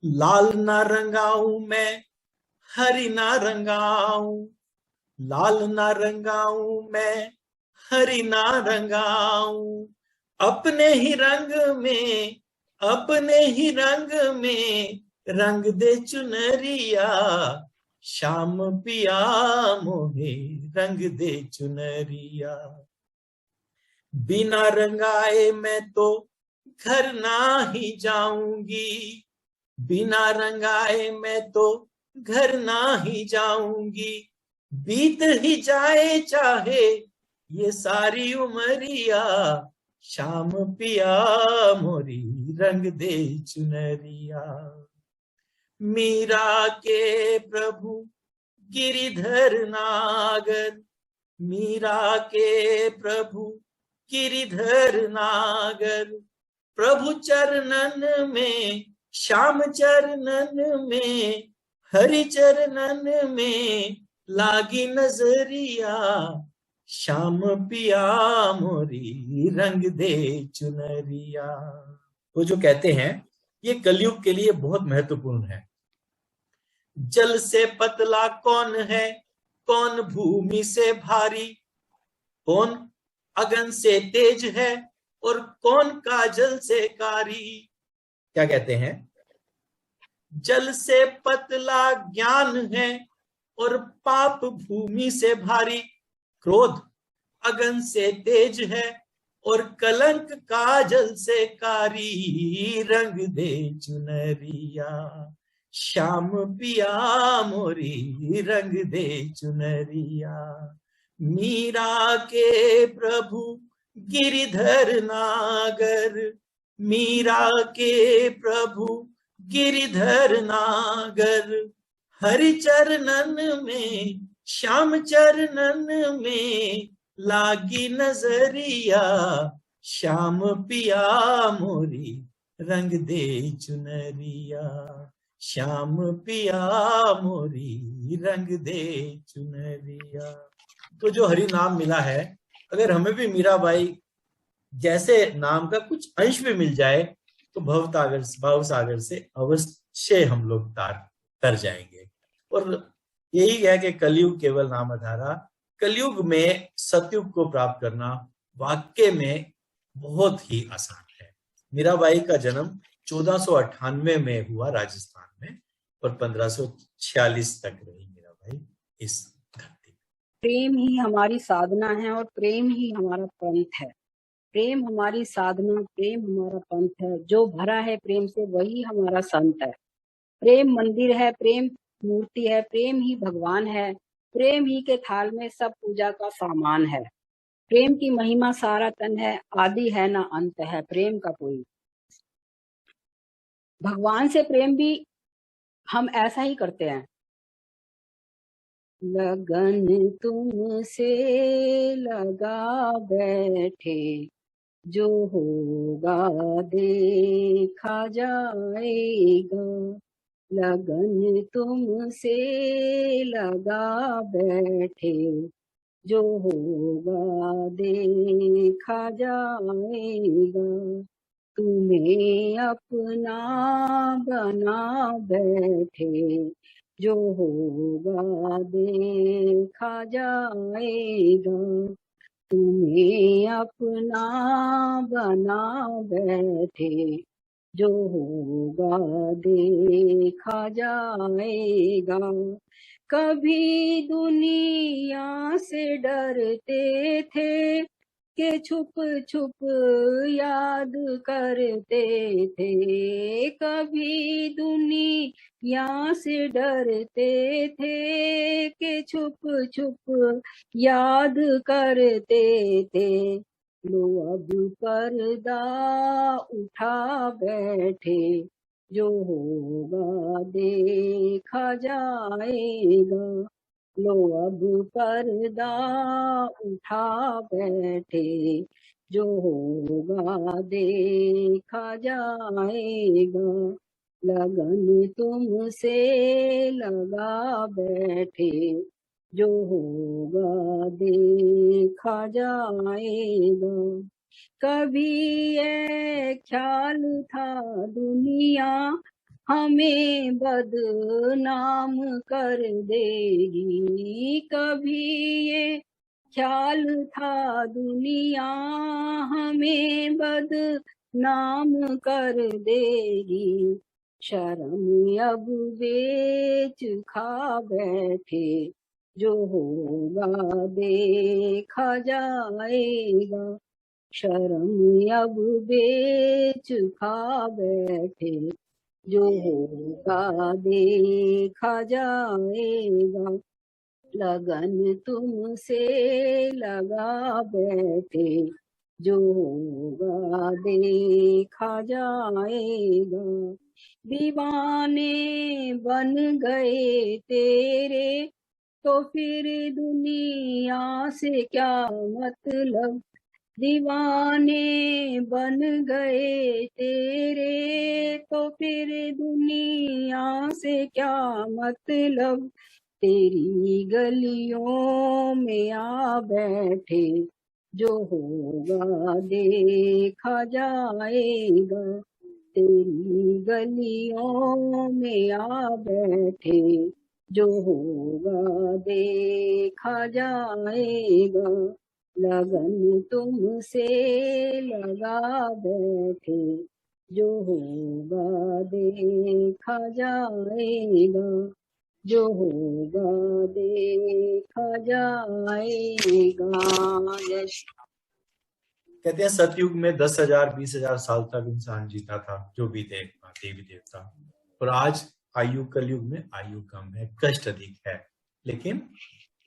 लाल ना रंगाऊं मैं हरि ना रंगाऊं, लाल ना रंगाऊं मैं हरि ना रंगाऊं, अपने ही रंग में, अपने ही रंग में रंग दे चुनरिया, श्याम पिया मोहे रंग दे चुनरिया, बिना रंगाए मैं तो घर ना ही जाऊंगी, बिना रंगाए मैं तो घर ना ही जाऊंगी, बीत ही जाए चाहे ये सारी उमरिया, श्याम पिया मोरी रंग दे चुनरिया, मीरा के प्रभु गिरिधर नागर, मीरा के प्रभु गिरिधर नागर, प्रभु चरणन में, श्याम चरणन में, हरि चरणन में लागी नजरिया, श्याम पिया मोरी रंग दे चुनरिया। वो जो कहते हैं ये कलयुग के लिए बहुत महत्वपूर्ण है। जल से पतला कौन है, कौन भूमि से भारी, कौन अगन से तेज है और कौन काजल से कारी। क्या कहते हैं? जल से पतला ज्ञान है और पाप भूमि से भारी, क्रोध अगन से तेज है और कलंक काजल से कारी, रंग दे चुनरिया, श्याम पिया मोरी रंग दे चुनरिया, मीरा के प्रभु गिरिधर नागर, मीरा के प्रभु गिरिधर नागर, हरि चरणन में, श्याम चरणन में लागी नजरिया, श्याम पिया मोरी रंग दे चुनरिया, श्याम पिया मोरी रंग दे चुनरिया। तो जो हरि नाम मिला है, अगर हमें भी मीराबाई जैसे नाम का कुछ अंश भी मिल जाए तो भव सागर से अवश्य हम लोग तर जाएंगे। और यही है कि कलयुग केवल नाम आधारा। कलयुग में सतयुग को प्राप्त करना वाकई में बहुत ही आसान है। मीराबाई का जन्म 1498 में हुआ राजस्थान में, और 1546 तक रही मीराबाई इस धरती। प्रेम ही हमारी साधना है और प्रेम ही हमारा पंथ है। प्रेम हमारी साधना, प्रेम हमारा पंथ है। जो भरा है प्रेम से वही हमारा संत है। प्रेम मंदिर है, प्रेम मूर्ति है, प्रेम ही भगवान है। प्रेम ही के थाल में सब पूजा का सामान है। प्रेम की महिमा सारा तन है, आदि है ना अंत है प्रेम का कोई। भगवान से प्रेम भी हम ऐसा ही करते हैं। लगन तुमसे लगा बैठे, जो होगा देखा जाएगा। लगन तुमसे लगा बैठे, जो होगा देखा जाएगा। तुम्हें अपना बना बैठे, जो होगा देखा जाएगा। तुम्हें अपना बना बैठे, जो होगा देखा जाएगा। कभी दुनिया से डरते थे कि छुप छुप याद करते थे। कभी दुनिया से डरते थे कि छुप छुप याद करते थे। लो अब पर्दा उठा बैठे, जो होगा देखा जाएगा। लो अब पर्दा उठा बैठे, जो होगा देखा जाएगा। लगन तुमसे लगा बैठे, जो होगा देखा जाएगा। कभी ये ख्याल था दुनिया हमें बदनाम कर देगी। कभी ये ख्याल था दुनिया हमें बदनाम कर देगी। शर्म अब बेच खा बैठे, जो होगा देखा जाएगा। शर्म अब बेच खा बैठे, जो होगा देखा जाएगा। लगन तुमसे लगा बैठे, जो होगा देखा जाएगा। दीवाने बन गए तेरे, तो फिर दुनिया से क्या मतलब। दीवाने बन गए तेरे, तो फिर दुनिया से क्या मतलब। तेरी गलियों में आ बैठे, जो होगा देखा जाएगा। तेरी गलियों में आ बैठे, जो होगा देखा जाएगा। लगन तुमसे लगा बैठे, जो होगा देखा जाएगा। जो होगा देखा जाएगा। कहते हैं सतयुग में 10,000 20,000 साल तक इंसान जीता था, जो भी देवी देवता। और आज आयु कलयुग में आयु कम है, कष्ट अधिक है, लेकिन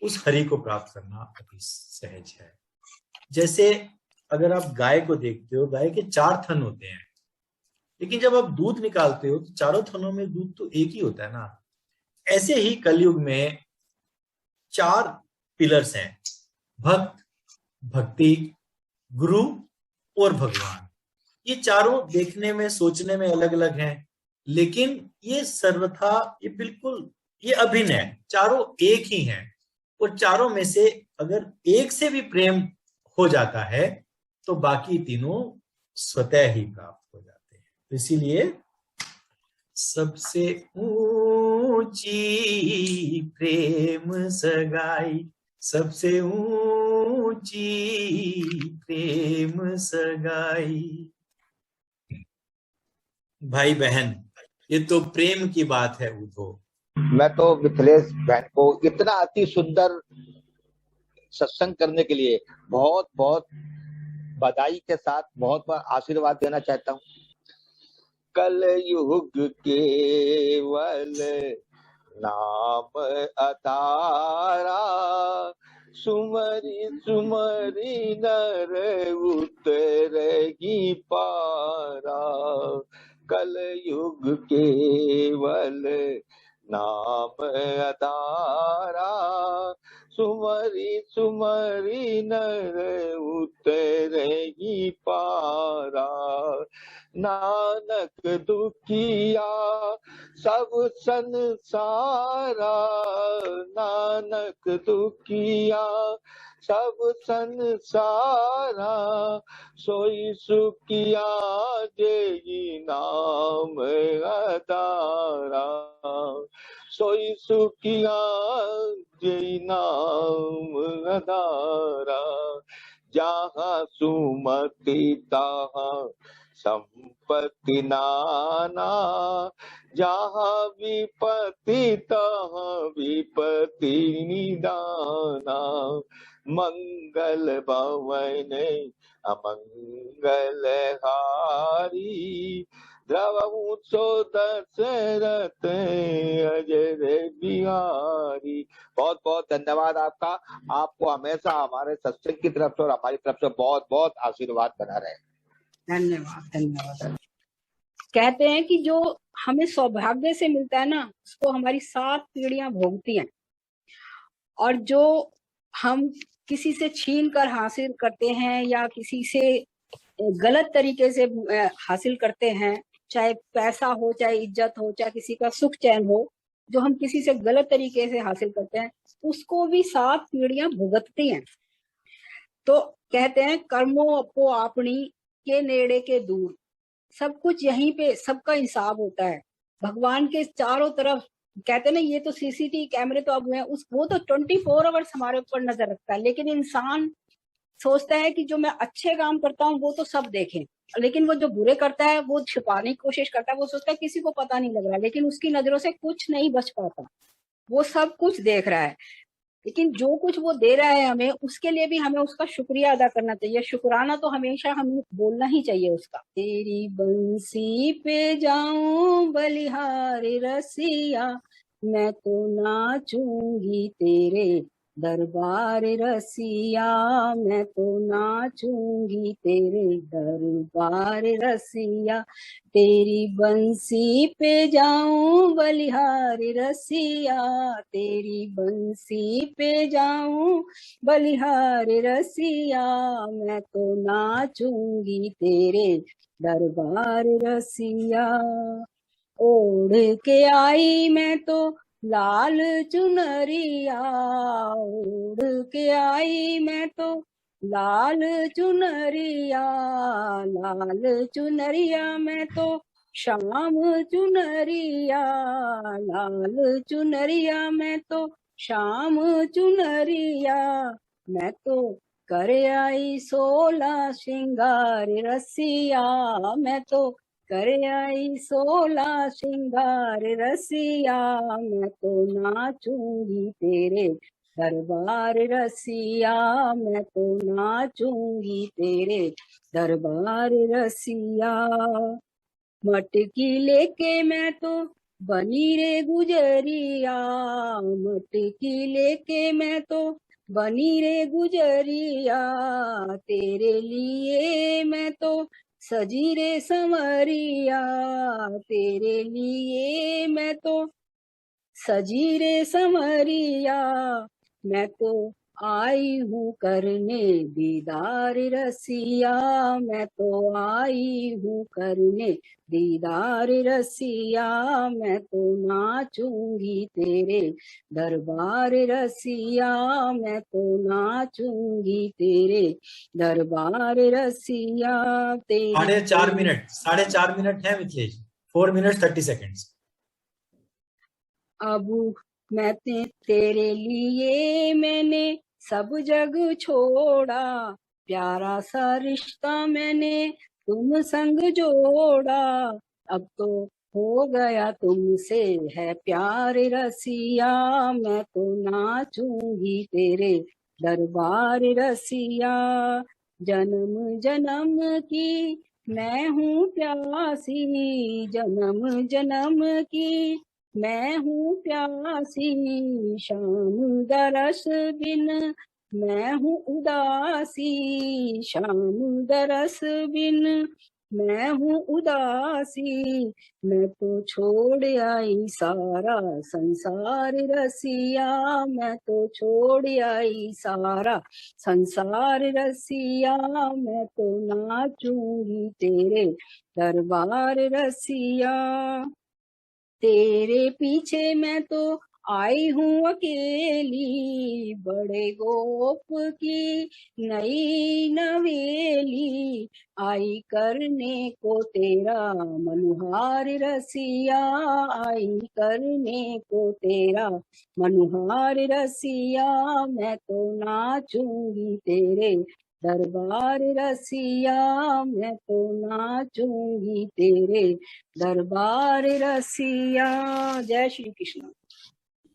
उस हरि को प्राप्त करना अति सहज है। जैसे अगर आप गाय को देखते हो, गाय के 4 थन होते हैं, लेकिन जब आप दूध निकालते हो तो चारों थनों में दूध तो एक ही होता है ना। ऐसे ही कलयुग में 4 पिलर्स हैं: भक्त, भक्ति, गुरु और भगवान। ये चारों देखने में, सोचने में अलग अलग हैं, लेकिन ये सर्वथा, ये बिल्कुल, ये अभिन्न है, चारों एक ही हैं। और चारों में से अगर एक से भी प्रेम हो जाता है तो बाकी तीनों स्वतः ही प्राप्त हो जाते हैं। तो इसीलिए सबसे ऊंची प्रेम सगाई, सबसे ऊंची प्रेम सगाई। भाई बहन, ये तो प्रेम की बात है उद्धव। मैं तो मिथिलेश बहन को इतना अति सुंदर सत्संग करने के लिए बहुत बहुत बधाई के साथ बहुत बहुत आशीर्वाद देना चाहता हूँ। कलयुग केवल नाम अतारा, सुमरी सुमरी नर उतरेगी पारा। कलयुग केवल नाम अतारा, सुमरी सुमरी नर उतरेगी पारा। नानक दुखिया सब संसारा, नानक दुखिया सब संसारा। सोई सुखिया जेई नाम अतारा, सोई सुखिया जेई नाम अतारा। जहाँ सुमति तहाँ संपत्ति नाना, जहाँ विपत्ति तहाँ विपत्ति निदाना। मंगल भवन अमंगल हारी, द्रवहु सो दशरथ अजय बिहारी। बहुत बहुत धन्यवाद आपका। आपको हमेशा हमारे सत्संग की तरफ से और हमारी तरफ से बहुत बहुत आशीर्वाद बना रहे। धन्यवाद धन्यवाद। कहते हैं कि जो हमें सौभाग्य से मिलता है ना, उसको हमारी 7 पीढ़ियां भोगती हैं, और जो हम किसी से छीन कर हासिल करते हैं या किसी से गलत तरीके से हासिल करते हैं, चाहे पैसा हो, चाहे इज्जत हो, चाहे किसी का सुख चैन हो, जो हम किसी से गलत तरीके से हासिल करते हैं, उसको भी 7 पीढ़ियां भुगतती हैं। तो कहते हैं कर्मो अपो आपनी के नेड़े के दूर, सब कुछ यहीं पे सबका हिसाब होता है। भगवान के चारों तरफ कहते हैं ना, ये तो सीसीटीवी कैमरे तो अब हुए, वो तो 24 आवर्स हमारे ऊपर नजर रखता है, लेकिन इंसान सोचता है कि जो मैं अच्छे काम करता हूँ वो तो सब देखें, लेकिन वो जो बुरे करता है वो छिपाने की कोशिश करता है। वो सोचता है किसी को पता नहीं लग रहा, लेकिन उसकी नजरों से कुछ नहीं बच पाता, वो सब कुछ देख रहा है। लेकिन जो कुछ वो दे रहा है हमें, उसके लिए भी हमें उसका शुक्रिया अदा करना चाहिए। शुक्राना तो हमेशा हमें बोलना ही चाहिए उसका। तेरी बंसी पे जाऊं बलिहारी रसिया, मैं तो नाचूंगी तेरे दरबार रसिया, मैं तो नाचूंगी तेरे दरबार रसिया। तेरी बंसी पे जाऊं बलिहारी रसिया, तेरी बंसी पे जाऊं बलिहारी रसिया, मैं तो नाचूंगी तेरे दरबार रसिया। ओढ़ के आई मैं तो लाल चुनरिया, ओढ़ के आई मैं तो लाल चुनरिया, लाल चुनरिया मैं तो श्याम चुनरिया, लाल चुनरिया मैं तो श्याम चुनरिया, मैं तो कर आई 16 श्रृंगार रसिया, मैं तो कर आई 16 श्रृंगार रसिया, मैं तो नाचूंगी तेरे दरबार रसिया, मैं तो नाचूंगी तेरे दरबार रसिया। मटकी लेके मैं तो बनी रे गुजरिया, मटकी लेके मैं तो बनी रे गुजरिया, तेरे लिए मैं तो सजी रे समरिया, तेरे लिए मैं तो सजी रे समरिया, मैं तो आई हूँ करने दीदार रसिया, मैं तो आई हूँ करने दीदार रसिया, मैं तो नाचूंगी तेरे दरबार रसिया, मैं तो नाचूंगी तेरे दरबार रसिया। तेरी 4.5 मिनट है मिथिलेश, 4 मिनट 30 सेकेंड्स। अब मैं तेरे लिए मैंने सब जग छोड़ा, प्यारा सा रिश्ता मैंने तुम संग जोड़ा, अब तो हो गया तुमसे है प्यार रसिया, मैं तो नाचूंगी तेरे दरबार रसिया। जन्म जन्म की मैं हूँ प्यासी, जन्म जन्म की मैं हूँ प्यासी, शाम दरस बिन मैं हूँ उदासी, शाम दरस बिन मैं हूँ उदासी, मैं तो छोड़ आई सारा संसार रसिया, मैं तो छोड़ आई सारा संसार रसिया, मैं तो नाचूंगी तेरे दरबार रसिया। तेरे पीछे मैं तो आई हूँ अकेली, बड़े गोप की नई नवेली, आई करने को तेरा मनुहार रसिया, आई करने को तेरा मनुहार रसिया, मैं तो नाचूंगी तेरे दरबार रसिया, मैं तो नाचूंगी तेरे दरबार रसिया। जय श्री कृष्ण।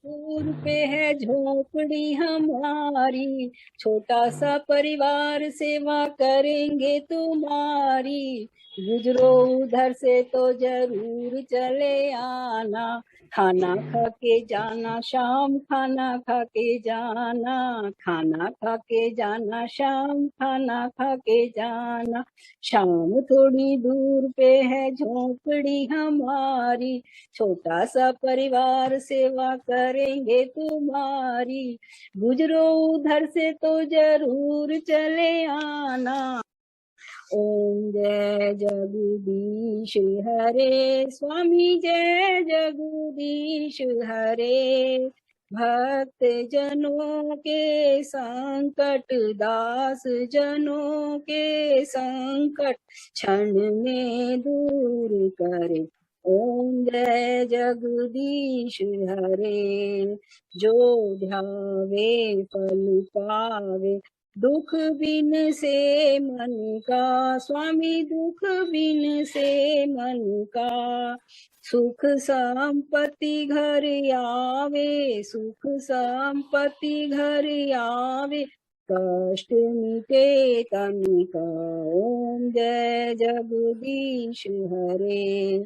दूर पे है झोपड़ी हमारी, छोटा सा परिवार सेवा करेंगे तुम्हारी, गुजरो उधर से तो जरूर चले आना, खाना खा के जाना शाम, खाना खा के जाना, खाना खा के जाना शाम, खाना खा के जाना। शाम थोड़ी दूर पे है झोपड़ी हमारी, छोटा सा परिवार सेवा करेंगे तुम्हारी, गुजरो उधर से तो जरूर चले आना। ओम जय जगदीश हरे, स्वामी जय जगदीश हरे, भक्त जनों के संकट, दास जनों के संकट क्षण में दूर करे। ओम जय जगदीश हरे, जो ध्यावे फल पावे, दुख बिन से मन का, स्वामी दुख बिन से मन का, सुख संपत्ति घर आवे, सुख संपत्ति घर आवे, कष्ट मिटे तन का। ओम जय जगदीश हरे,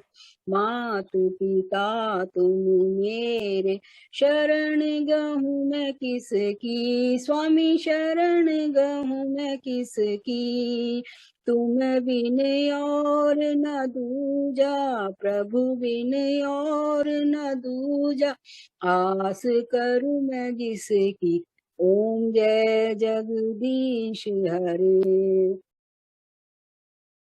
मातु पिता तुम मेरे, शरण गहूँ मैं किसकी, स्वामी शरण गहूँ मैं किसकी, तुम बिन और न दूजा, प्रभु बिन और न दूजा, आस करूँ मैं जिसकी। ओम जय जगदीश हरे,